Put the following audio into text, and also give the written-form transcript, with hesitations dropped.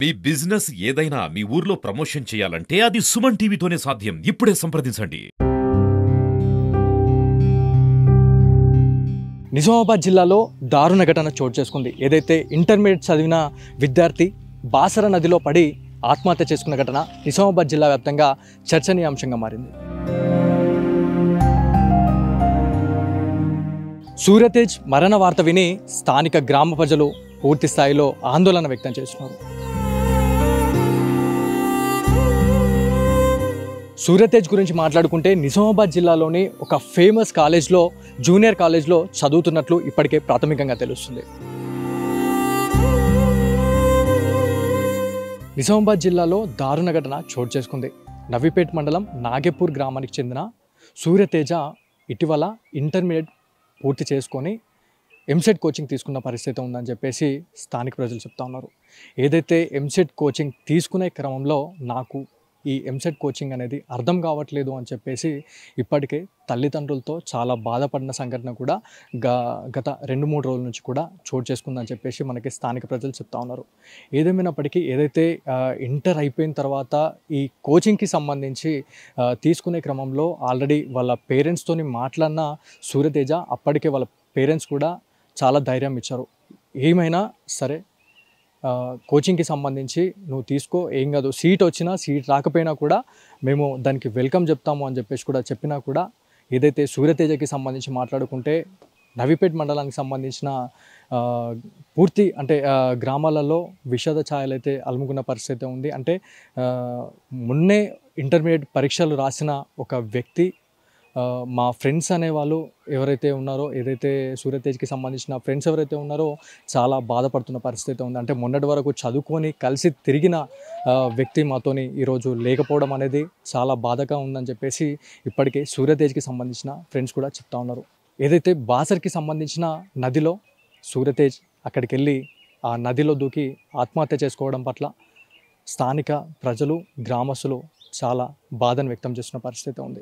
మీ business ఏదైనా మీ ఊర్లో promotion చేయాలంటే అది సుమన్ టీవీతోనే సాధ్యం. ఇప్పుడే సంప్రదించండి. నిజామాబాద్ జిల్లాలో దారుణ ఘటన చోటు చేసుకుంది. ఏదైతే ఇంటర్మీడియట్ చదివిన విద్యార్థి బాసర నదిలో పడి ఆత్మహత్య చేసుకున్న ఘటన నిజామాబాద్ జిల్లా వ్యాప్తంగా చర్చనీయాంశంగా మారింది. సూర్యతేజ్ మరణ వార్త విని స్థానిక గ్రామ ప్రజలు పూర్తి స్థాయిలో ఆందోళన వ్యక్తం చేస్తున్నారు. సూర్యతేజ్ గురించి మాట్లాడుకుంటే నిజామాబాద్ జిల్లాలోని ఒక ఫేమస్ కాలేజ్లో జూనియర్ కాలేజ్లో చదువుతున్నట్లు ఇప్పటికే ప్రాథమికంగా తెలుస్తుంది. నిజామాబాద్ జిల్లాలో దారుణ ఘటన చోటు చేసుకుంది. నవీపేట్ మండలం నాగేపూర్ గ్రామానికి చెందిన సూర్యతేజ ఇటీవల ఇంటర్మీడియట్ పూర్తి చేసుకొని ఎంసెట్ కోచింగ్ తీసుకున్న పరిస్థితి ఉందని చెప్పేసి స్థానిక ప్రజలు చెప్తా ఉన్నారు. ఏదైతే ఎంసెట్ కోచింగ్ తీసుకునే క్రమంలో నాకు ఈ ఎంసెట్ కోచింగ్ అనేది అర్థం కావట్లేదు అని చెప్పేసి ఇప్పటికే తల్లిదండ్రులతో చాలా బాధపడిన సంఘటన కూడా గత 2-3 రోజుల నుంచి కూడా చోటు చేసుకుందని చెప్పేసి మనకి స్థానిక ప్రజలు చెప్తా ఉన్నారు. ఏదేమైనప్పటికీ ఏదైతే ఇంటర్ అయిపోయిన తర్వాత ఈ కోచింగ్కి సంబంధించి తీసుకునే క్రమంలో ఆల్రెడీ వాళ్ళ పేరెంట్స్తోని మాట్లాడిన సూర్యతేజ అప్పటికే వాళ్ళ పేరెంట్స్ కూడా చాలా ధైర్యం ఇచ్చారు. ఏమైనా సరే కోచింగ్కి సంబంధించి నువ్వు తీసుకో, ఏం కాదు, సీట్ వచ్చినా సీట్ రాకపోయినా కూడా మేము దానికి వెల్కమ్ చెప్తాము అని చెప్పేసి కూడా చెప్పినా కూడా ఏదైతే సూర్యతేజకి సంబంధించి మాట్లాడుకుంటే నవీపేట్ మండలానికి సంబంధించిన పూర్తి అంటే గ్రామాలలో విషాద ఛాయలు అయితే అలుముకున్న పరిస్థితి ఉంది. అంటే మొన్నే ఇంటర్మీడియట్ పరీక్షలు రాసిన ఒక వ్యక్తి మా ఫ్రెండ్స్ అనేవాళ్ళు ఎవరైతే ఉన్నారో, ఏదైతే సూర్యతేజ్కి సంబంధించిన ఫ్రెండ్స్ ఎవరైతే ఉన్నారో చాలా బాధపడుతున్న పరిస్థితి ఉంది. అంటే మొన్నటి వరకు చదువుకొని కలిసి తిరిగిన వ్యక్తి మాతోని ఈరోజు లేకపోవడం అనేది చాలా బాధగా ఉందని చెప్పేసి ఇప్పటికే సూర్యతేజ్కి సంబంధించిన ఫ్రెండ్స్ కూడా చెప్తా ఉన్నారు. ఏదైతే బాసర్కి సంబంధించిన నదిలో సూర్యతేజ్ అక్కడికి వెళ్ళి ఆ నదిలో దూకి ఆత్మహత్య చేసుకోవడం పట్ల స్థానిక ప్రజలు, గ్రామస్తులు చాలా బాధను వ్యక్తం చేస్తున్న పరిస్థితి ఉంది.